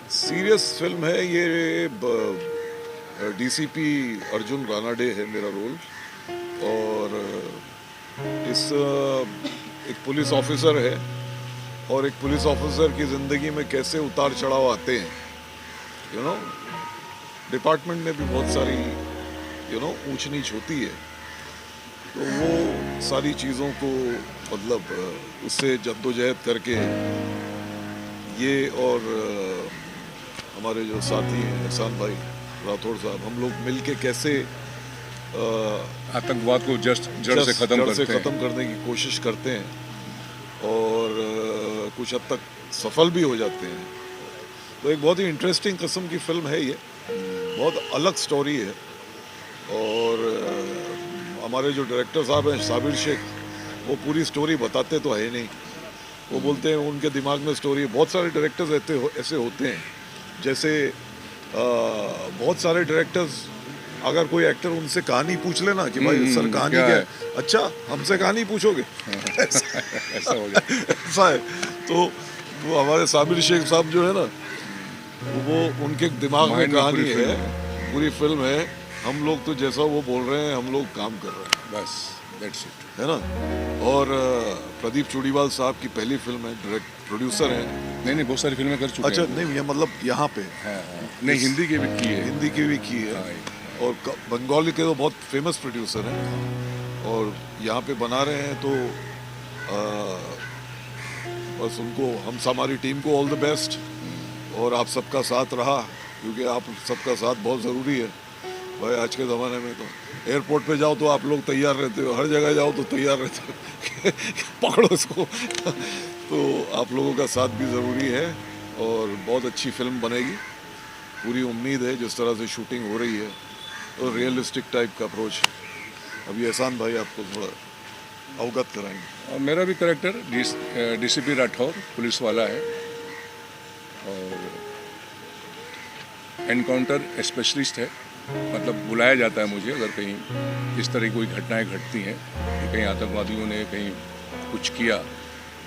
Serious film है ये। DCP Arjun Ranade है मेरा रोल। और इस एक पुलिस ऑफिसर है, और एक पुलिस ऑफिसर की ज़िंदगी में कैसे उतार चढ़ाव आते हैं। यू नो डिपार्टमेंट में भी बहुत सारी ऊंच नीच होती है, तो वो सारी चीज़ों को मतलब उससे जद्दोजहद करके ये और हमारे जो साथी हैं एहसान भाई राठौड़ साहब, हम लोग मिलके कैसे आतंकवाद को जड़ से खत्म करने की कोशिश करते हैं, और कुछ हद तक सफल भी हो जाते हैं। तो एक बहुत ही इंटरेस्टिंग किस्म की फिल्म है ये, बहुत अलग स्टोरी है। और हमारे जो डायरेक्टर साहब हैं साबिर शेख, वो पूरी स्टोरी बताते तो है नहीं, वो बोलते हैं उनके दिमाग में स्टोरी। बहुत सारे डायरेक्टर्स ऐसे होते हैं, जैसे बहुत सारे डायरेक्टर्स, अगर कोई एक्टर उनसे कहानी पूछ लेना कि भाई सर कहानी क्या है, अच्छा हमसे कहानी पूछोगे ऐसा हो जाता है। ऐसा है। तो वो हमारे साबिर शेख साहब जो है ना, वो उनके दिमाग में कहानी है, पूरी फिल्म है। हम लोग तो जैसा वो बोल रहे हैं हम लोग काम कर रहे हैं, बस दैट्स इट, है ना। और प्रदीप चूड़ीवाल साहब की पहली फिल्म है, प्रोड्यूसर हैं। नहीं बहुत सारी फिल्में कर चुके अच्छा हैं। नहीं, ये मतलब यहाँ पे नहीं हिंदी की भी की है, हिंदी की भी की है, और बंगाली के तो बहुत फेमस प्रोड्यूसर हैं, और यहाँ पे बना रहे हैं। तो बस उनको, हम हमारी टीम को ऑल द बेस्ट, और आप सबका साथ रहा, क्योंकि आप सबका साथ बहुत ज़रूरी है भाई। आज के ज़माने में तो एयरपोर्ट पे जाओ तो आप लोग तैयार रहते हो, हर जगह जाओ तो तैयार रहते हो पकड़ो इसको तो आप लोगों का साथ भी ज़रूरी है, और बहुत अच्छी फिल्म बनेगी, पूरी उम्मीद है। जिस तरह से शूटिंग हो रही है, तो रियलिस्टिक टाइप का अप्रोच। अभी एहसान भाई आपको थोड़ा अवगत कराएंगे। और मेरा भी कैरेक्टर डीसीपी राठौर पुलिस वाला है, और एनकाउंटर स्पेशलिस्ट है। मतलब बुलाया जाता है मुझे, अगर कहीं इस तरह की कोई घटनाएं घटती हैं कि कहीं आतंकवादियों ने कहीं कुछ किया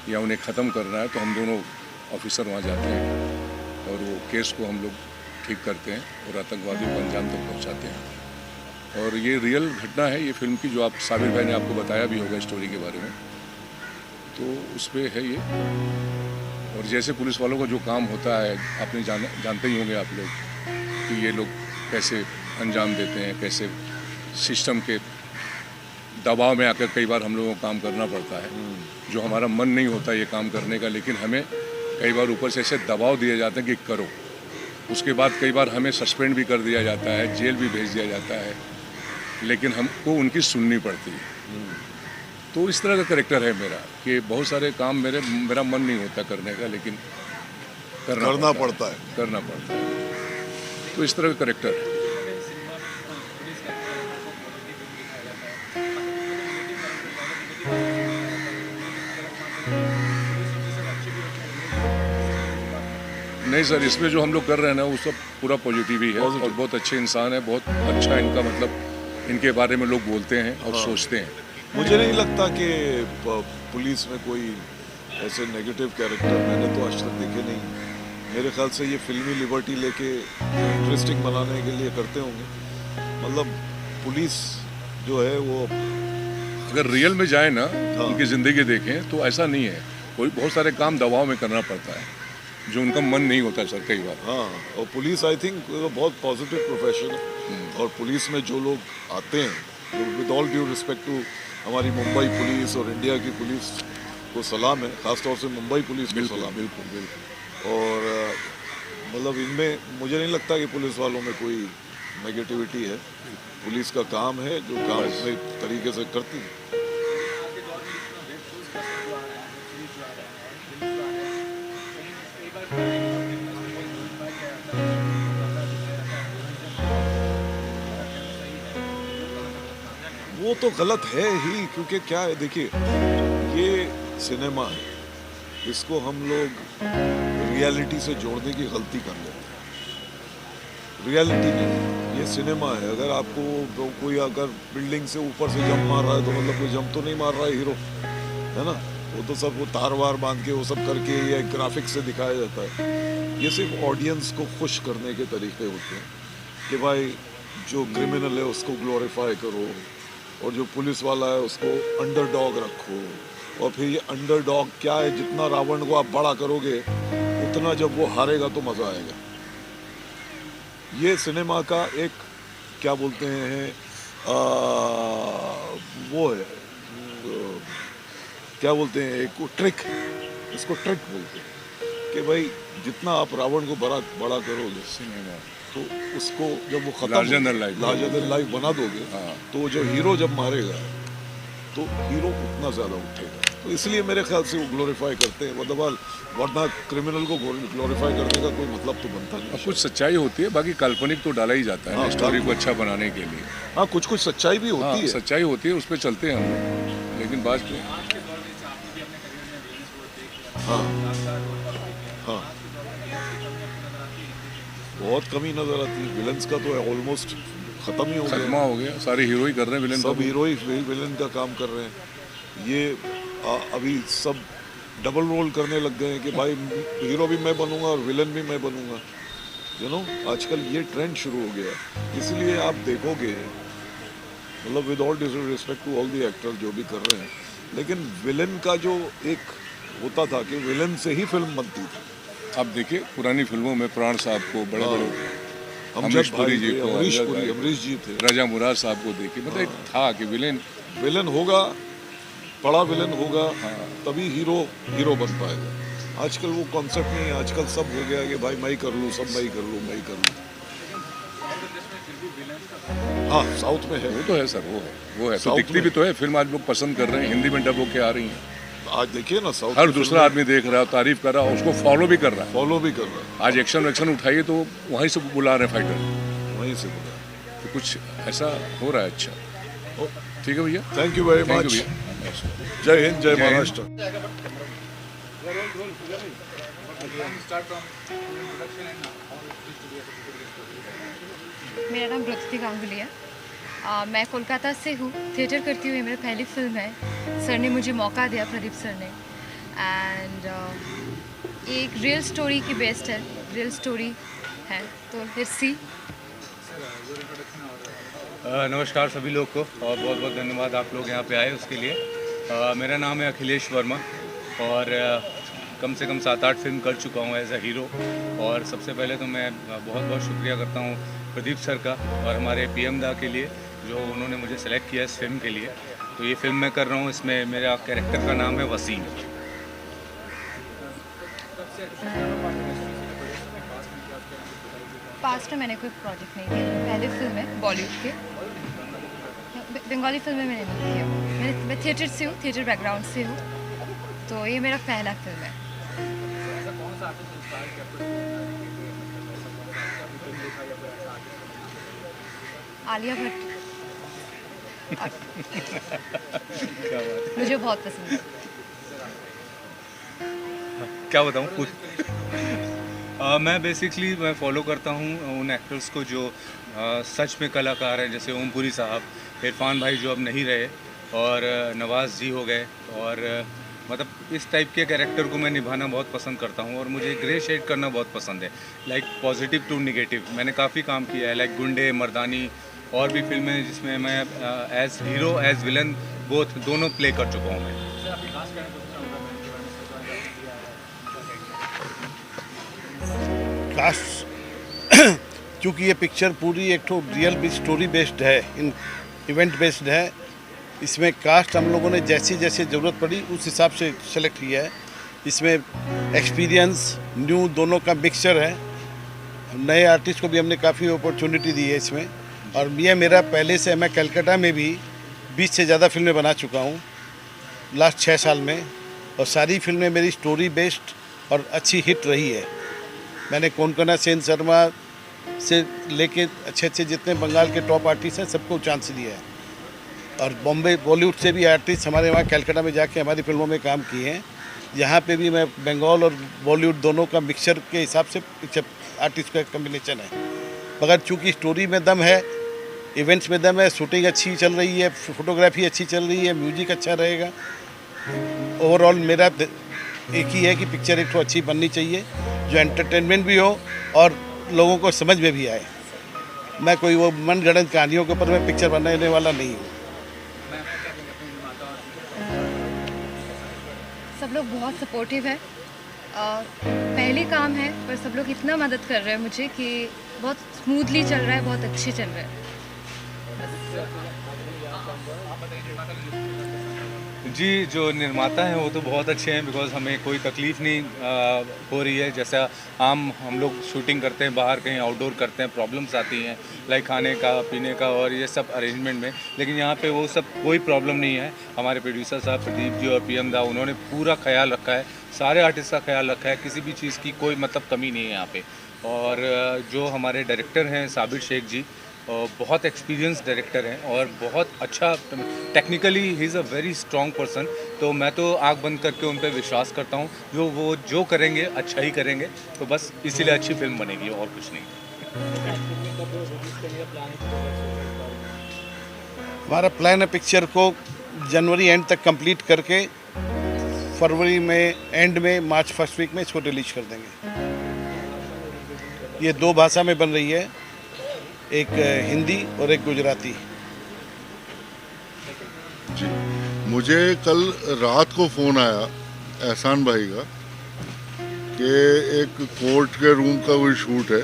या उन्हें ख़त्म करना है, तो हम दोनों ऑफिसर वहाँ जाते हैं और वो केस को हम लोग ठीक करते हैं और आतंकवादियों को अंजाम तक पहुँचाते हैं। और ये रियल घटना है ये फिल्म की, जो आप साबिर भाई ने आपको बताया भी होगा स्टोरी के बारे में, तो उस पर है ये। और जैसे पुलिस वालों का जो काम होता है, आपने जानते ही होंगे आप लोग कि ये लोग कैसे अंजाम देते हैं, कैसे सिस्टम के दबाव में आकर कई बार हम लोगों को काम करना पड़ता है, जो हमारा मन नहीं होता ये काम करने का, लेकिन हमें कई बार ऊपर से ऐसे दबाव दिए जाते हैं कि करो। उसके बाद कई बार हमें सस्पेंड भी कर दिया जाता है, जेल भी भेज दिया जाता है, लेकिन हमको उनकी सुननी पड़ती है। तो इस तरह का कैरेक्टर है मेरा कि बहुत सारे काम मेरा मन नहीं होता करने का, लेकिन करना पड़ता है। तो इस तरह का कैरेक्टर है। नहीं सर, इसमें जो हम लोग कर रहे हैं ना, वो सब पूरा पॉजिटिव ही है, और बहुत अच्छे इंसान है, बहुत अच्छा इनका मतलब इनके बारे में लोग बोलते हैं और सोचते हैं। मुझे नहीं लगता कि पुलिस में कोई ऐसे नेगेटिव कैरेक्टर मैंने तो आज तक देखे नहीं। मेरे ख्याल से ये फिल्मी लिबर्टी लेके इंटरेस्टिंग बनाने के लिए करते होंगे। मतलब पुलिस जो है वो अगर रियल में जाए ना, उनकी ज़िंदगी देखें तो ऐसा नहीं है। कोई बहुत सारे काम दबाव में करना पड़ता है, जो उनका मन नहीं होता सर कई बार। हाँ, और पुलिस आई थिंक बहुत पॉजिटिव प्रोफेशन है, और पुलिस में जो लोग आते हैं, with all due respect to हमारी मुंबई पुलिस और इंडिया की पुलिस को सलाम है, ख़ासतौर से मुंबई पुलिस को सलाम। बिल्कुल। और मतलब इनमें मुझे नहीं लगता कि पुलिस वालों में कोई नेगेटिविटी है। पुलिस का काम है जो काम अपने तरीके से करती है। वो तो गलत है ही, क्योंकि क्या है, देखिए ये सिनेमा है, इसको हम लोग रियलिटी से जोड़ने की गलती कर लेते हैं। रियलिटी नहीं, ये सिनेमा है। अगर आपको कोई अगर बिल्डिंग से ऊपर से जंप मार रहा है तो मतलब कोई जंप तो नहीं मार रहा है हीरो, है ना। वो तो सब वो तार वार बांध के वो सब करके ये ग्राफिक्स से दिखाया जाता है। ये सिर्फ ऑडियंस को खुश करने के तरीके होते हैं कि भाई जो क्रिमिनल है उसको ग्लोरीफाई करो, और जो पुलिस वाला है उसको अंडरडॉग रखो, और फिर ये अंडरडॉग क्या है, जितना रावण को आप बड़ा करोगे उतना जब वो हारेगा तो मज़ा आएगा। ये सिनेमा का एक क्या बोलते हैं वो है, क्या बोलते हैं, एक ट्रिक, इसको ट्रिक बोलते हैं कि भाई जितना आप रावण को बड़ा बड़ा करोगे सिनेमा, तो उसको जब वो खत्म लार्जर देन लाइफ बना दोगे, तो जो हीरो जब मारेगा तो हीरो उतना ज़्यादा उठेगा। तो इसलिए मेरे ख्याल से वो ग्लोरीफाई करते हैं, मतलब वरना क्रिमिनल को ग्लोरीफाई करने का कोई मतलब तो बनता नहीं। कुछ सच्चाई होती है, बाकी काल्पनिक तो डाला ही जाता है स्टोरी को अच्छा बनाने के लिए। हाँ, कुछ कुछ सच्चाई भी होती है, सच्चाई होती है, उस पर चलते हैं हम लोग, लेकिन बाद में हाँ हाँ बहुत कमी नजर आती है। विलन्स का तो ऑलमोस्ट खत्म ही हो गया, सारे हीरो ही कर रहे हैं विलन, सब हीरो ही विलन का काम कर रहे हैं। ये अभी सब डबल रोल करने लग गए हैं कि भाई हीरो भी मैं बनूंगा और विलन भी मैं बनूंगा, यू नो। आजकल ये ट्रेंड शुरू हो गया, इसलिए आप देखोगे, मतलब with all due respect to all the actors जो भी कर रहे हैं, लेकिन विलन का जो एक होता था कि विलन से ही फिल्म बनती थी। आप देखिए पुरानी फिल्मों में प्राण साहब को, बड़े बड़े अमरीश जी थे, राजा मुराद साहब को देखिए, मतलब एक था कि विलन होगा, बड़ा विलन होगा, तभी हीरो बन पाएगा। आजकल वो कॉन्सेप्ट नहीं है, आजकल सब हो गया कि भाई मैं ही कर लूँ, सब मैं ही कर लूँ। हाँ, साउथ में है, वो तो है सर, वो है तो दिखती भी तो है फिल्म, आज लोग पसंद कर रहे हैं, हिंदी में डब होके आ रही हैं। आज देखिए ना, साउथ हर दूसरा आदमी देख रहा है, तारीफ कर रहा है, उसको फॉलो भी कर रहा है। आज एक्शन उठाइए तो वहीं से बुला रहे हैं फाइटर, वहीं से बुला रहे, तो कुछ ऐसा हो रहा है। अच्छा, ठीक है भैया, थैंक यू वेरी मच, जय हिंद, जय महाराष्ट्र। मेरा नाम ब्रुति गांगुली है, मैं कोलकाता से हूँ, थिएटर करती हूँ, ये मेरी पहली फिल्म है। सर ने मुझे मौका दिया, प्रदीप सर ने, एंड एक रियल स्टोरी की बेस्ड है, रियल स्टोरी है, तो लेट्स सी। नमस्कार सभी लोग को, और बहुत बहुत धन्यवाद आप लोग यहाँ पे आए उसके लिए। मेरा नाम है अखिलेश वर्मा, और कम से कम 7-8 फिल्म कर चुका हूँ एज अ हीरो। और सबसे पहले तो मैं बहुत बहुत शुक्रिया करता हूँ प्रदीप सर का और हमारे पीएम दा के लिए, जो उन्होंने मुझे सेलेक्ट किया इस फिल्म के लिए। तो ये फिल्म मैं कर रहा हूँ, इसमें मेरा कैरेक्टर का नाम है वसीम। पास्ट में मैंने कोई प्रोजेक्ट नहीं किया, पहली फिल्म है बॉलीवुड के, बंगाली फिल्में मैंने नहीं किया। मैं थिएटर से हूँ, थिएटर बैकग्राउंड से हूँ, तो ये मेरा पहला फिल्म है। आलिया भट्ट मुझे बहुत पसंद है। क्या बताऊँ कुछ मैं बेसिकली फॉलो करता हूँ उन एक्टर्स को जो सच में कलाकार हैं, जैसे ओमपुरी साहब, इरफान भाई जो अब नहीं रहे, और नवाज़ जी हो गए, और मतलब इस टाइप के कैरेक्टर को मैं निभाना बहुत पसंद करता हूँ। और मुझे ग्रे शेड करना बहुत पसंद है, लाइक पॉजिटिव टू निगेटिव। मैंने काफ़ी काम किया है, लाइक गुंडे, मर्दानी, और भी फिल्में जिसमें मैं as hero as villain both दोनों प्ले कर चुका हूँ मैं। कास्ट क्योंकि ये पिक्चर पूरी एक तो रियल स्टोरी बेस्ड है, इन इवेंट बेस्ड है, इसमें कास्ट हम लोगों ने जैसी जैसी ज़रूरत पड़ी उस हिसाब से सेलेक्ट किया है। इसमें एक्सपीरियंस न्यू दोनों का मिक्सचर है। नए आर्टिस्ट को भी हमने काफ़ी अपॉर्चुनिटी दी है इसमें। और ये मेरा पहले से, मैं कलकत्ता में भी 20 से ज़्यादा फिल्में बना चुका हूँ लास्ट 6 साल में, और सारी फिल्में मेरी स्टोरी बेस्ड और अच्छी हिट रही है। मैंने कोनकना सेन शर्मा से लेके अच्छे अच्छे जितने बंगाल के टॉप आर्टिस्ट हैं सबको चांस दिया है। और बॉम्बे बॉलीवुड से भी आर्टिस्ट हमारे वहाँ कलकत्ता में जाके हमारी फिल्मों में काम किए हैं। यहाँ पे भी मैं बंगाल और बॉलीवुड दोनों का मिक्सचर के हिसाब से पिक्चर आर्टिस्ट का कम्बिनेशन है। मगर चूँकि स्टोरी में दम है, इवेंट्स में दम है, शूटिंग अच्छी चल रही है, फोटोग्राफी अच्छी चल रही है, म्यूजिक अच्छा रहेगा। ओवरऑल मेरा एक ही है कि पिक्चर एक तो अच्छी बननी चाहिए जो एंटरटेनमेंट भी हो और लोगों को समझ में भी आए। मैं कोई वो मनगढ़ंत कहानियों के ऊपर मैं पिक्चर बनाने वाला नहीं हूँ। सब लोग बहुत सपोर्टिव है। पहले काम है पर सब लोग इतना मदद कर रहे हैं मुझे कि बहुत स्मूथली चल रहा है, बहुत अच्छी चल रहा है। जी, जो निर्माता हैं वो तो बहुत अच्छे हैं, बिकॉज़ हमें कोई तकलीफ़ नहीं हो रही है। जैसा हम लोग शूटिंग करते हैं बाहर कहीं आउटडोर करते हैं, प्रॉब्लम्स आती हैं लाइक खाने का, पीने का और ये सब अरेंजमेंट में, लेकिन यहाँ पे वो सब कोई प्रॉब्लम नहीं है। हमारे प्रोड्यूसर साहब प्रदीप जी और पीएम दा, उन्होंने पूरा ख्याल रखा है, सारे आर्टिस्ट का ख्याल रखा है, किसी भी चीज़ की कोई मतलब कमी नहीं है यहाँ पे। और जो हमारे डायरेक्टर हैं साबिर शेख जी, बहुत एक्सपीरियंस डायरेक्टर हैं और बहुत अच्छा technically he is a very strong person. तो मैं तो आंख बंद करके उन पर विश्वास करता हूँ, वो जो करेंगे अच्छा ही करेंगे। तो बस इसीलिए अच्छी फिल्म बनेगी और कुछ नहीं। हमारा प्लान है पिक्चर को जनवरी एंड तक कंप्लीट करके फरवरी में एंड में मार्च फर्स्ट वीक में इसको रिलीज कर देंगे। ये 2 भाषा में बन रही है, एक हिंदी और एक गुजराती। जी, मुझे कल रात को फ़ोन आया एहसान भाई का कि एक कोर्ट के रूम का कोई शूट है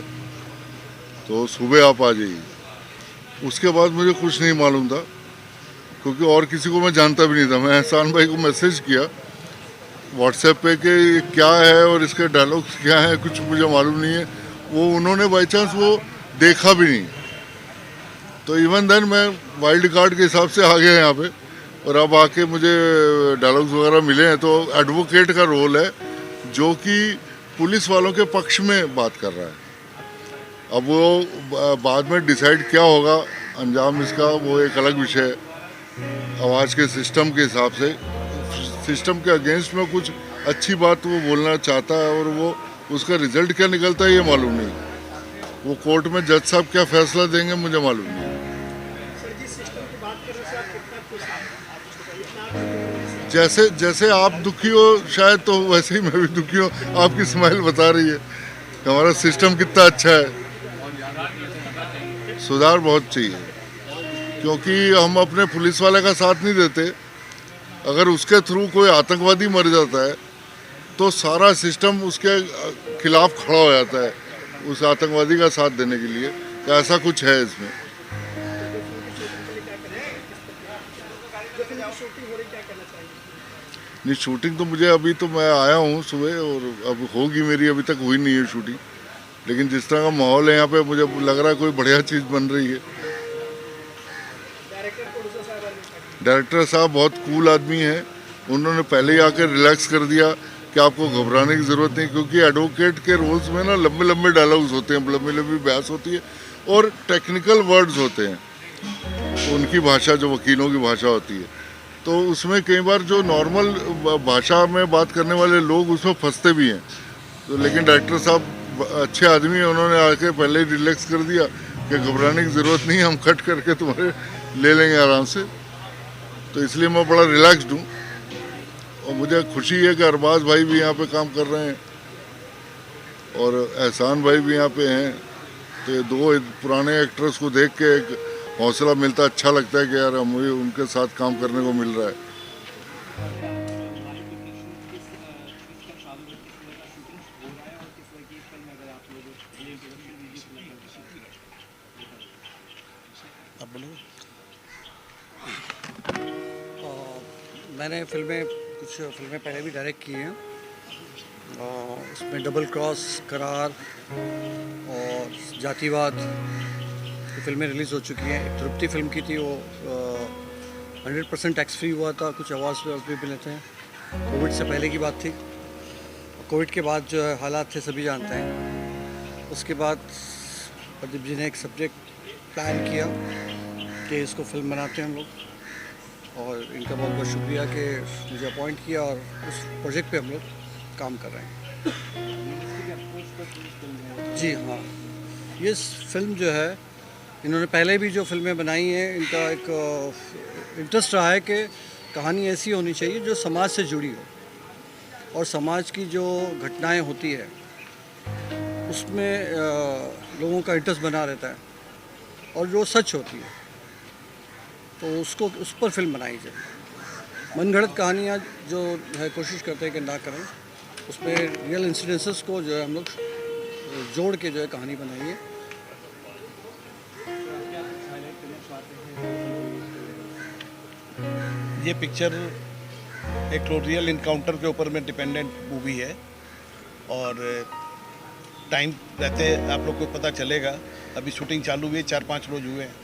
तो सुबह आप आ जाइए। उसके बाद मुझे कुछ नहीं मालूम था क्योंकि और किसी को मैं जानता भी नहीं था। मैं एहसान भाई को मैसेज किया व्हाट्सएप पे कि ये क्या है और इसके डायलॉग्स क्या हैं, कुछ मुझे मालूम नहीं है। वो उन्होंने बाई चांस वो देखा भी नहीं। तो इवन देन मैं वाइल्ड कार्ड के हिसाब से आ गया यहाँ पे और अब आके मुझे डायलॉग्स वगैरह मिले हैं। तो एडवोकेट का रोल है जो कि पुलिस वालों के पक्ष में बात कर रहा है। अब वो बाद में डिसाइड क्या होगा अंजाम इसका, वो एक अलग विषय है। आवाज़ के सिस्टम के हिसाब से, सिस्टम के अगेंस्ट में कुछ अच्छी बात वो बोलना चाहता है और वो उसका रिजल्ट क्या निकलता है ये मालूम नहीं। वो कोर्ट में जज साहब क्या फैसला देंगे मुझे मालूम नहीं। जैसे जैसे आप दुखी हो शायद, तो वैसे ही मैं भी दुखी हूँ। आपकी स्माइल बता रही है कि हमारा सिस्टम कितना अच्छा है। सुधार बहुत चाहिए क्योंकि हम अपने पुलिस वाले का साथ नहीं देते। अगर उसके थ्रू कोई आतंकवादी मर जाता है तो सारा सिस्टम उसके खिलाफ खड़ा हो जाता है उस आतंकवादी का साथ देने के लिए। तो ऐसा कुछ है इसमें। नहीं, शूटिंग तो मुझे अभी तो मैं आया हूँ सुबह और अब होगी मेरी, अभी तक हुई नहीं है शूटिंग। लेकिन जिस तरह का माहौल है यहाँ पे मुझे लग रहा है कोई बढ़िया चीज़ बन रही है। डायरेक्टर साहब बहुत कूल आदमी हैं। उन्होंने पहले ही आकर रिलैक्स कर दिया कि आपको घबराने की ज़रूरत नहीं, क्योंकि एडवोकेट के रोल्स में ना लंबे लंबे डायलॉग्स होते हैं, लंबी लंबी बहस होती है और टेक्निकल वर्ड्स होते हैं। उनकी भाषा जो वकीलों की भाषा होती है, तो उसमें कई बार जो नॉर्मल भाषा में बात करने वाले लोग उसमें फंसते भी हैं। तो लेकिन डायरेक्टर साहब अच्छे आदमी हैं, उन्होंने आके पहले ही रिलैक्स कर दिया कि घबराने की ज़रूरत नहीं, हम कट करके तुम्हारे ले लेंगे आराम से। तो इसलिए मैं बड़ा रिलैक्सड हूँ और मुझे खुशी है कि अरबाज भाई भी यहाँ पे काम कर रहे हैं और एहसान भाई भी यहाँ पे हैं। तो ये 2 पुराने एक्टर्स को देख के एक हौसला मिलता, अच्छा लगता है कि यार मुझे उनके साथ काम करने को मिल रहा है। मैंने कुछ फिल्में पहले भी डायरेक्ट की हैं। उसमें डबल क्रॉस, करार और जातिवाद ये फिल्में रिलीज़ हो चुकी हैं। एक तृप्ति फिल्म की थी, वो 100% टैक्स फ्री हुआ था, कुछ अवार्ड्स भी मिले थे। कोविड से पहले की बात थी। कोविड के बाद जो है हालात थे सभी जानते हैं। उसके बाद प्रदीप जी ने एक सब्जेक्ट प्लान किया कि इसको फिल्म बनाते हैं हम लोग। और इनका बहुत बहुत शुक्रिया कि मुझे अपॉइंट किया और उस प्रोजेक्ट पे हम लोग काम कर रहे हैं। जी हाँ, ये फिल्म जो है, इन्होंने पहले भी जो फिल्में बनाई हैं, इनका एक इंटरेस्ट रहा है कि कहानी ऐसी होनी चाहिए जो समाज से जुड़ी हो और समाज की जो घटनाएं होती है उसमें लोगों का इंटरेस्ट बना रहता है और जो सच होती है तो उसको उस पर फिल्म बनाई जाए। मनगढ़ंत कहानियाँ जो है कोशिश करते हैं कि ना करें, उसमें रियल इंसिडेंसेस को जो है हम लोग जोड़ के जो है कहानी बनाई है। ये पिक्चर एक रियल इनकाउंटर के ऊपर में डिपेंडेंट मूवी है और टाइम रहते आप लोग को पता चलेगा। अभी शूटिंग चालू हुई है, 4-5 रोज हुए हैं।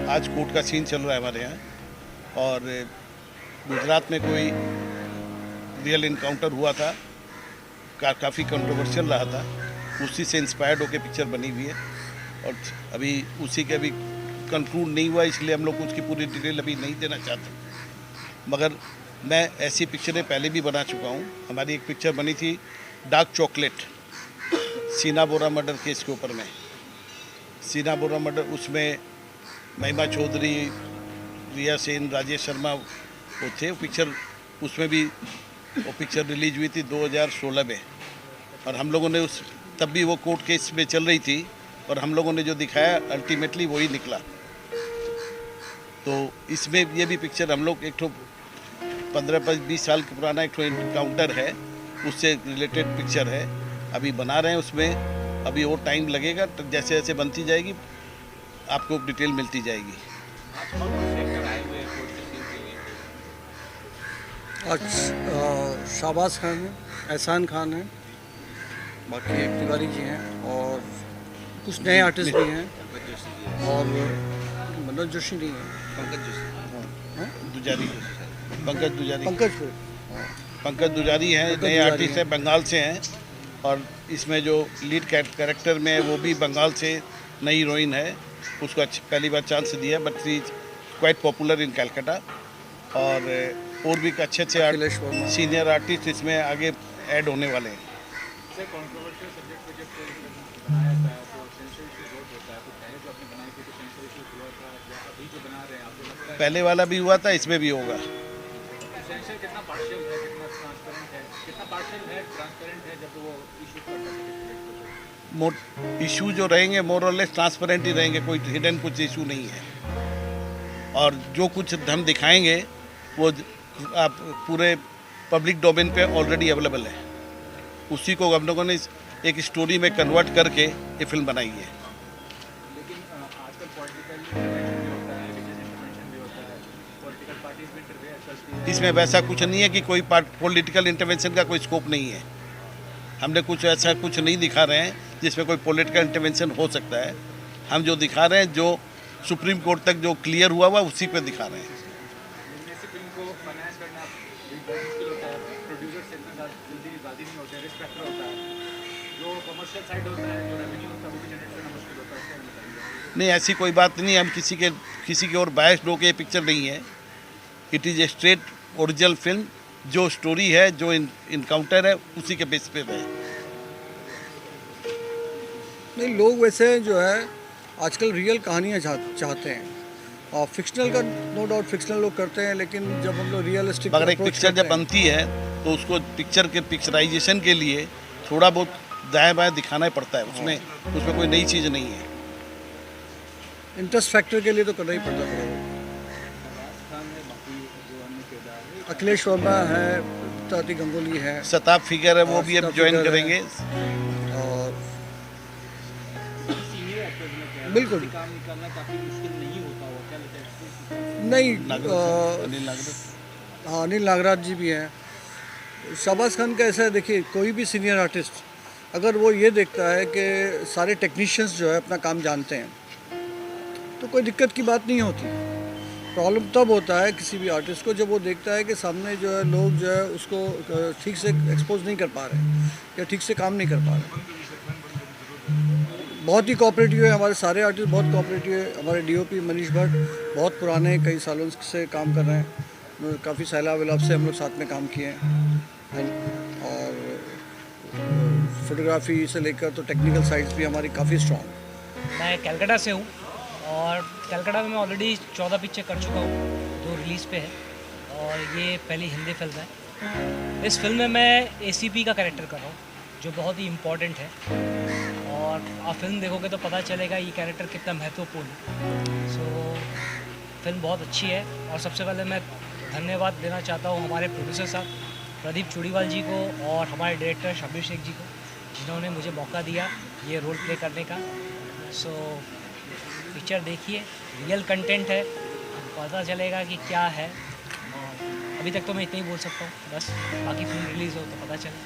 आज कोर्ट का सीन चल रहा है हमारे यहाँ और गुजरात में कोई रियल इनकाउंटर हुआ था, काफ़ी कंट्रोवर्शियल रहा था। उसी से इंस्पायर्ड होकर पिक्चर बनी हुई है और अभी उसी के अभी कंक्लूड नहीं हुआ, इसलिए हम लोग उसकी पूरी डिटेल अभी नहीं देना चाहते। मगर मैं ऐसी पिक्चरें पहले भी बना चुका हूँ। हमारी एक पिक्चर बनी थी डार्क चॉकलेट, सीना बोरा मर्डर केस के ऊपर में। सीना बोरा मर्डर, उसमें महिमा चौधरी, रिया सेन, राजेश शर्मा वो थे। पिक्चर उसमें भी वो पिक्चर रिलीज हुई थी 2016 में और हम लोगों ने तब भी वो कोर्ट केस में चल रही थी और हम लोगों ने जो दिखाया अल्टीमेटली वही निकला। तो इसमें ये भी पिक्चर हम लोग एक 15-20 साल पुराना एक इनकाउंटर है, उससे रिलेटेड पिक्चर है, अभी बना रहे हैं। उसमें अभी और टाइम लगेगा, तो जैसे जैसे बनती जाएगी आपको डिटेल मिलती जाएगी। आज शाहबाज खान है, एहसान खान है, बाकी एक तिवारी जी हैं और कुछ नए आर्टिस्ट भी हैं और मनोज जोशी नहीं है, दुजारी, पंकज दुजारी, पंकज दुजारी हैं, नए आर्टिस्ट हैं, बंगाल से हैं। और इसमें जो लीड कैरेक्टर में है वो भी बंगाल से नई हीरोइन है, उसको पहली बार चांस दिया, but she is quite popular in Calcutta. और भी अच्छे सीनियर आर्टिस्ट इसमें आगे ऐड होने वाले हैं। पहले वाला भी हुआ था, इसमें भी होगा। इशू जो रहेंगे मोर और लेस ट्रांसपेरेंट ही रहेंगे, कोई हिडन कुछ इशू नहीं है। और जो कुछ हम दिखाएंगे वो आप पूरे पब्लिक डोमेन पे ऑलरेडी अवेलेबल है। उसी को हम लोगों ने एक स्टोरी में कन्वर्ट करके ये फिल्म बनाई है। इसमें वैसा कुछ नहीं है कि कोई पॉलिटिकल इंटरवेंशन का कोई स्कोप नहीं है। हमने कुछ ऐसा कुछ नहीं दिखा रहे हैं जिसमें कोई पॉलिटिकल इंटरवेंशन हो सकता है। हम जो दिखा रहे हैं, जो सुप्रीम कोर्ट तक जो क्लियर हुआ हुआ उसी पे दिखा रहे हैं। नहीं, ऐसी कोई बात नहीं। हम किसी के और बायस्ड होकर ये पिक्चर नहीं है। It is a straight original film, जो स्टोरी है, जो इनकाउंटर है, उसी के बेस पे है। नहीं, लोग वैसे जो है आजकल रियल कहानियाँ चाहते हैं और फिक्शनल का नो डाउट फिक्शनल लोग करते हैं, लेकिन जब हम लोग रियलिस्टिक मगर एक पिक्चर जब बनती है तो उसको पिक्चर के पिक्चराइजेशन के लिए थोड़ा बहुत दाएं बाएं दिखाना ही पड़ता है। उसमें कोई नई चीज़ नहीं है। इंटरेस्ट फैक्टर के लिए तो करना ही पड़ता है। अखिलेश वर्मा है, ताती गंगोली है, सताब फिगर है, वो भी अब ज्वाइन करेंगे। और बिल्कुल नहीं, हाँ, अनिल नागराज जी भी हैं। शाहबाज खान का ऐसा है, देखिए कोई भी सीनियर आर्टिस्ट अगर वो ये देखता है कि सारे टेक्नीशियंस जो है अपना काम जानते हैं तो कोई दिक्कत की बात नहीं होती। प्रॉब्लम तब होता है किसी भी आर्टिस्ट को जब वो देखता है कि सामने जो है लोग जो है उसको ठीक से एक्सपोज नहीं कर पा रहे या ठीक से काम नहीं कर पा रहे। बहुत ही कोऑपरेटिव है, हमारे सारे आर्टिस्ट बहुत कोऑपरेटिव है। हमारे डीओपी मनीष भट्ट बहुत पुराने, कई सालों से काम कर रहे हैं काफ़ी सैलाब वैलाब से हम लोग साथ में काम किए हैं और फोटोग्राफी से लेकर तो टेक्निकल साइड्स भी हमारी काफ़ी स्ट्रॉन्ग। मैं कलकत्ता से हूँ और कलकत्ता में मैं ऑलरेडी 14 पिक्चर कर चुका हूँ, 2 रिलीज़ पे है और ये पहली हिंदी फिल्म है। इस फिल्म में मैं ACP का कैरेक्टर कर रहा हूँ जो बहुत ही इम्पोर्टेंट है और आप फिल्म देखोगे तो पता चलेगा ये कैरेक्टर कितना महत्वपूर्ण है। सो फिल्म बहुत अच्छी है और सबसे पहले मैं धन्यवाद देना चाहता हूँ हमारे प्रोड्यूसर साहब प्रदीप चूड़ीवाल जी को और हमारे डायरेक्टर शब्बीर शेख जी को, जिन्होंने मुझे मौका दिया ये रोल प्ले करने का। सो पिक्चर देखिए, रियल कंटेंट है, पता चलेगा कि क्या है। और अभी तक तो मैं इतना ही बोल सकता हूँ, बस बाकी फिल्म रिलीज़ हो तो पता चले।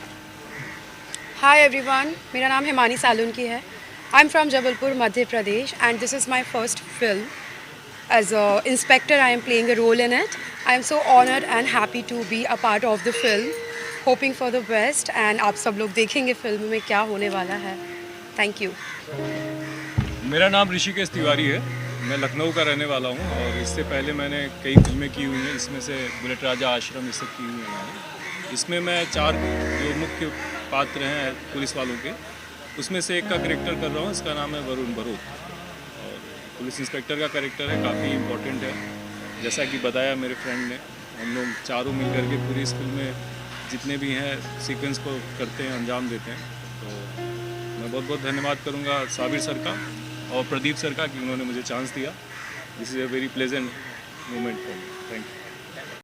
हाय एवरीवन, मेरा नाम हिमानी सालुनकी है। I am from Jabalpur Madhya Pradesh and this is my first film. As an inspector, I am playing a role in it. I am so honored and happy to be a part of the film. Hoping for the best and आप सब लोग देखेंगे film में क्या होने वाला है। Thank you. मेरा नाम ऋषिकेश तिवारी है, मैं लखनऊ का रहने वाला हूँ और इससे पहले मैंने कई फिल्में की हुई हैं, इसमें से बुलेट राजा, आश्रम, ये सब की हुई हैं। इसमें मैं 4 जो मुख्य पात्र हैं पुलिस वालों के, उसमें से एक का कैरेक्टर कर रहा हूँ, इसका नाम है वरुण बरोत। पुलिस इंस्पेक्टर का कैरेक्टर है, काफ़ी इम्पोर्टेंट है। जैसा कि बताया मेरे फ्रेंड ने, हम लोग चारों मिल कर के पूरी इस फिल्म में जितने भी हैं सीक्वेंस को करते हैं, अंजाम देते हैं। तो मैं बहुत बहुत धन्यवाद करूंगा साबिर सर का और प्रदीप सर का कि उन्होंने मुझे चांस दिया। This is a very pleasant moment for me. Thank you.